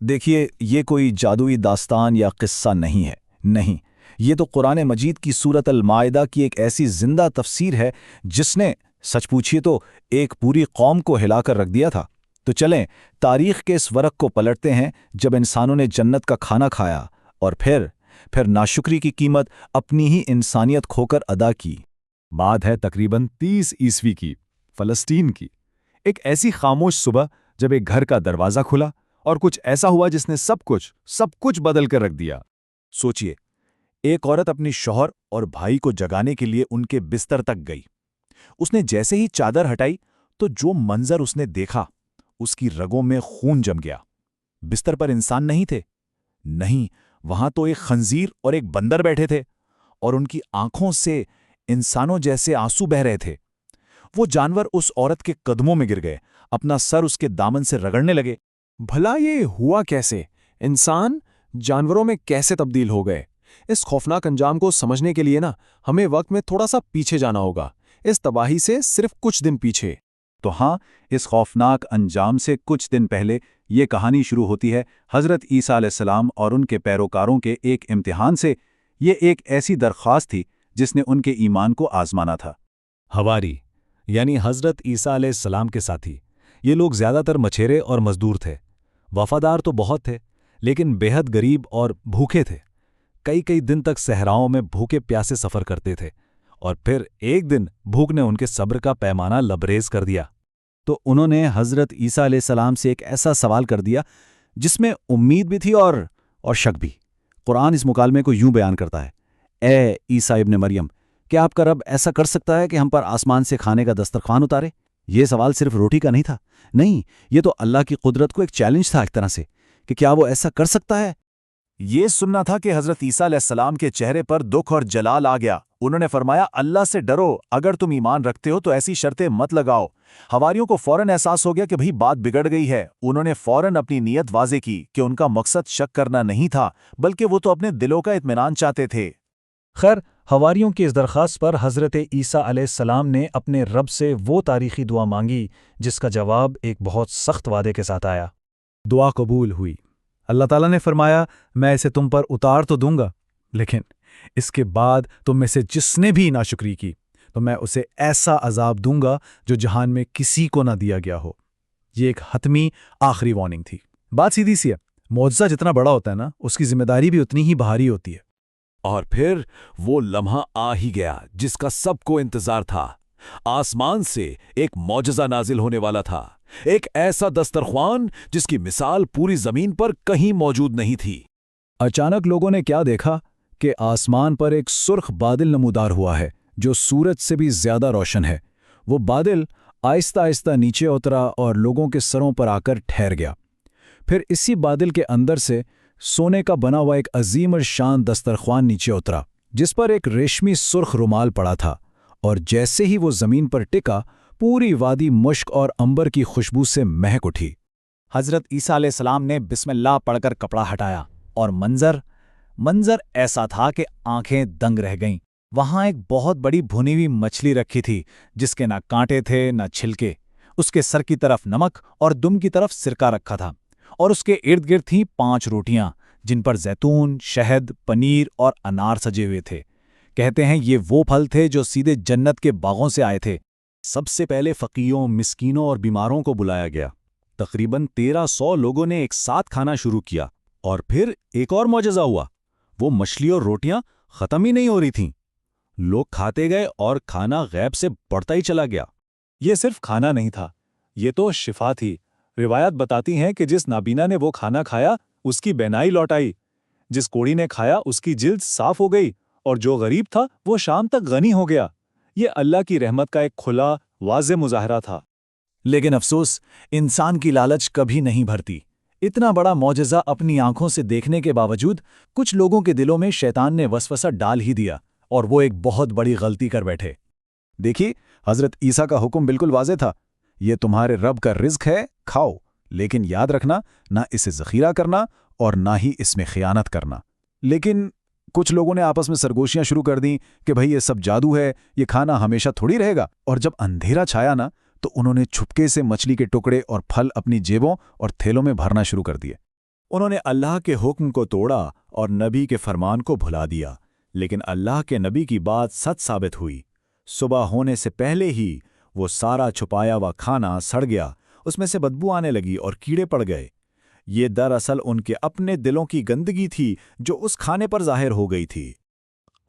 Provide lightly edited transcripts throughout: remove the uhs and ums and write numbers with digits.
देखिए, ये कोई जादुई दास्तान या किस्सा नहीं है। नहीं, ये तो कुरान मजीद की सूरत अल माइदा की एक ऐसी जिंदा तफसीर है जिसने, सच पूछिए तो, एक पूरी कौम को हिलाकर रख दिया था। तो चलें, तारीख के इस वरक को पलटते हैं जब इंसानों ने जन्नत का खाना खाया और फिर नाशुक्री की कीमत अपनी ही इंसानियत खोकर अदा की। बात है तकरीबन 30 ईस्वी की, फलस्तीन की। एक ऐसी खामोश सुबह जब एक घर का दरवाज़ा खुला और कुछ ऐसा हुआ जिसने सब कुछ बदल कर रख दिया। सोचिए, एक औरत अपनी शौहर और भाई को जगाने के लिए उनके बिस्तर तक गई। उसने जैसे ही चादर हटाई तो जो मंजर उसने देखा, उसकी रगों में खून जम गया। बिस्तर पर इंसान नहीं थे, नहीं, वहां तो एक खंजीर और एक बंदर बैठे थे, और उनकी आंखों से इंसानों जैसे आंसू बह रहे थे। वो जानवर उस औरत के कदमों में गिर गए, अपना सर उसके दामन से रगड़ने लगे। भला ये हुआ कैसे? इंसान जानवरों में कैसे तब्दील हो गए? इस खौफनाक अंजाम को समझने के लिए हमें वक्त में थोड़ा सा पीछे जाना होगा, इस तबाही से सिर्फ कुछ दिन पीछे। तो हाँ, इस खौफनाक अंजाम से कुछ दिन पहले ये कहानी शुरू होती है हज़रत ईसा अलैहिस्सलाम और उनके पैरोकारों के एक इम्तिहान से। ये एक ऐसी दरख्वास्त थी जिसने उनके ईमान को आजमाना था। हवारी यानी हज़रत ईसा अलैहिस्सलाम के साथी, ये लोग ज़्यादातर मछेरे और मजदूर थे। वफादार तो बहुत थे, लेकिन बेहद गरीब और भूखे थे। कई कई दिन तक सहराओं में भूखे प्यासे सफ़र करते थे, और फिर एक दिन भूख ने उनके सब्र का पैमाना लबरेज कर दिया। तो उन्होंने हज़रत ईसा अलैहिस्सलाम से एक ऐसा सवाल कर दिया जिसमें उम्मीद भी थी और शक भी। कुरान इस मुकालमे को यूं बयान करता है, ए ईसा इब्न मरियम, क्या आपका रब ऐसा कर सकता है कि हम पर आसमान से खाने का दस्तरखान उतारे? ये सवाल सिर्फ रोटी का नहीं था, नहीं, ये तो अल्लाह की कुदरत को एक चैलेंज था एक तरह से, कि क्या वो ऐसा कर सकता है। ये सुनना था कि हज़रत ईसा अलैहिस्सलाम के चेहरे पर दुख और जलाल आ गया। उन्होंने फरमाया, अल्लाह से डरो, अगर तुम ईमान रखते हो तो ऐसी शर्तें मत लगाओ। हवारियों को फौरन एहसास हो गया कि भाई बात बिगड़ गई है। उन्होंने फौरन अपनी नीयत वाज़े की कि उनका मकसद शक करना नहीं था, बल्कि वो तो अपने दिलों का इत्मीनान चाहते थे। खैर, हवारियों की इस दरख्वास्त पर हज़रत ईसा अलैहिस्सलाम ने अपने रब से वो तारीखी दुआ मांगी जिसका जवाब एक बहुत सख्त वादे के साथ आया। दुआ कबूल हुई। अल्लाह ताला ने फरमाया, मैं इसे तुम पर उतार तो दूंगा, लेकिन इसके बाद तुम में से जिसने भी नाशुक्री की तो मैं उसे ऐसा अजाब दूंगा जो जहान में किसी को ना दिया गया हो। ये एक हतमी आखिरी वार्निंग थी। बात सीधी सी है, मौजज़ा जितना बड़ा होता है उसकी जिम्मेदारी भी उतनी ही भारी होती है। और फिर वो लम्हा आ ही गया जिसका सबको इंतजार था। आसमान से एक मौजज़ा नाजिल होने वाला था, एक ऐसा दस्तरख्वान जिसकी मिसाल पूरी जमीन पर कहीं मौजूद नहीं थी। अचानक लोगों ने क्या देखा कि आसमान पर एक सुर्ख बादल नमूदार हुआ है जो सूरज से भी ज्यादा रोशन है। वो बादल आहिस्ता आहिस्ता नीचे उतरा और लोगों के सरों पर आकर ठहर गया। फिर इसी बादल के अंदर से सोने का बना हुआ एक अजीम और शान दस्तरख्वान नीचे उतरा, जिस पर एक रेशमी सुर्ख रुमाल पड़ा था, और जैसे ही वो जमीन पर टिका, पूरी वादी मुश्क और अंबर की खुशबू से महक उठी। हज़रत ईसा अलैहिस्सलाम ने बिस्मिल्लाह पढ़कर कपड़ा हटाया, और मंजर ऐसा था कि आंखें दंग रह गईं। वहां एक बहुत बड़ी भुनी हुई मछली रखी थी, जिसके ना कांटे थे ना छिलके। उसके सर की तरफ नमक और दुम की तरफ सिरका रखा था, और उसके इर्द गिर्द थीं 5 रोटियां जिन पर जैतून, शहद, पनीर और अनार सजे हुए थे। कहते हैं ये वो फल थे जो सीधे जन्नत के बागों से आए थे। सबसे पहले फकीरों, मिस्कीनों और बीमारों को बुलाया गया। तकरीबन 1300 लोगों ने एक साथ खाना शुरू किया, और फिर एक और मौजज़ा हुआ। वो मछली और रोटियां ख़त्म ही नहीं हो रही थीं। लोग खाते गए और खाना गैब से बढ़ता ही चला गया। ये सिर्फ खाना नहीं था, ये तो शिफा थी। रिवायत बताती हैं कि जिस नाबीना ने वो खाना खाया उसकी बेनाई लौट आई, जिस कोढ़ी ने खाया उसकी जिल्द साफ हो गई, और जो गरीब था वो शाम तक गनी हो गया। ये अल्लाह की रहमत का एक खुला वाज़े मुजाहरा था। लेकिन अफसोस, इंसान की लालच कभी नहीं भरती। इतना बड़ा मौजज़ा अपनी आंखों से देखने के बावजूद कुछ लोगों के दिलों में शैतान ने वसवसा डाल ही दिया, और वो एक बहुत बड़ी गलती कर बैठे। देखिए, हज़रत ईसा का हुक्म बिल्कुल वाज़े था, ये तुम्हारे रब का रिज़्क है, खाओ, लेकिन याद रखना, ना इसे ज़ख़ीरा करना और ना ही इसमें खियानत करना। लेकिन कुछ लोगों ने आपस में सरगोशियां शुरू कर दी कि भाई ये सब जादू है, ये खाना हमेशा थोड़ी रहेगा। और जब अंधेरा छाया तो उन्होंने छुपके से मछली के टुकड़े और फल अपनी जेबों और थैलों में भरना शुरू कर दिए। انہوں نے اللہ کے حکم کو توڑا اور نبی کے فرمان کو بھلا دیا، لیکن اللہ کے نبی کی بات سچ ثابت ہوئی۔ صبح ہونے سے پہلے ہی وہ سارا چھپایا ہوا کھانا سڑ گیا، اس میں سے بدبو آنے لگی اور کیڑے پڑ گئے۔ یہ دراصل ان کے اپنے دلوں کی گندگی تھی جو اس کھانے پر ظاہر ہو گئی تھی۔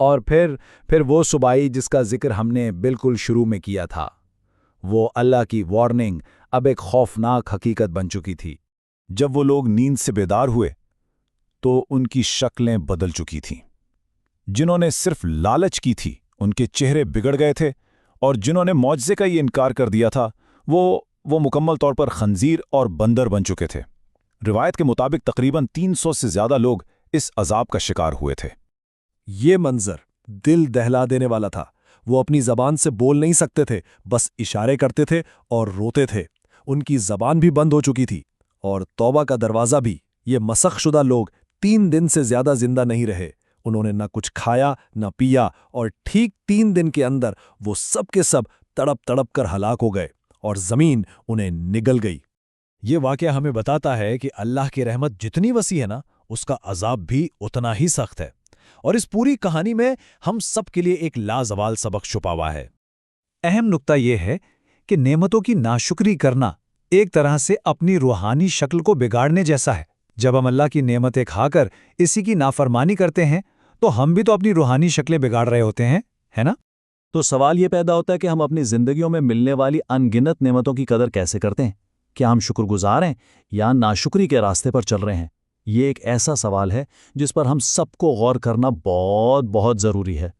اور پھر وہ صبائی جس کا ذکر ہم نے بالکل شروع میں کیا تھا، وہ اللہ کی وارننگ اب ایک خوفناک حقیقت بن چکی تھی۔ جب وہ لوگ نیند سے بیدار ہوئے تو ان کی شکلیں بدل چکی تھیں۔ جنہوں نے صرف لالچ کی تھی ان کے چہرے بگڑ گئے تھے، اور جنہوں نے معجزے کا یہ انکار کر دیا تھا وہ مکمل طور پر خنزیر اور بندر بن چکے تھے۔ روایت کے مطابق تقریباً 300 سے زیادہ لوگ اس عذاب کا شکار ہوئے تھے۔ یہ منظر دل دہلا دینے والا تھا۔ وہ اپنی زبان سے بول نہیں سکتے تھے، بس اشارے کرتے تھے اور روتے تھے۔ ان کی زبان بھی بند ہو چکی تھی اور توبہ کا دروازہ بھی۔ یہ مسخ شدہ لوگ 3 دن سے زیادہ زندہ نہیں رہے۔ انہوں نے نہ کچھ کھایا نہ پیا، اور ٹھیک 3 دن کے اندر وہ سب کے سب تڑپ تڑپ کر ہلاک ہو گئے اور زمین انہیں نگل گئی۔ یہ واقعہ ہمیں بتاتا ہے کہ اللہ کی رحمت جتنی وسیع ہے نا، اس کا عذاب بھی اتنا ہی سخت ہے، اور اس پوری کہانی میں ہم سب کے لیے ایک لازوال سبق چھپا ہوا ہے۔ اہم نکتہ یہ ہے کہ نعمتوں کی ناشکری کرنا ایک طرح سے اپنی روحانی شکل کو بگاڑنے جیسا ہے۔ جب ہم اللہ کی نعمتیں کھا کر اسی کی نافرمانی کرتے ہیں تو ہم بھی تو اپنی روحانی شکلیں بگاڑ رہے ہوتے ہیں، ہے نا؟ تو سوال یہ پیدا ہوتا ہے کہ ہم اپنی زندگیوں میں ملنے والی ان گنت نعمتوں کی قدر کیسے کرتے ہیں؟ کیا ہم شکر گزار ہیں یا ناشکری کے راستے پر چل رہے ہیں؟ یہ ایک ایسا سوال ہے جس پر ہم سب کو غور کرنا بہت ضروری ہے۔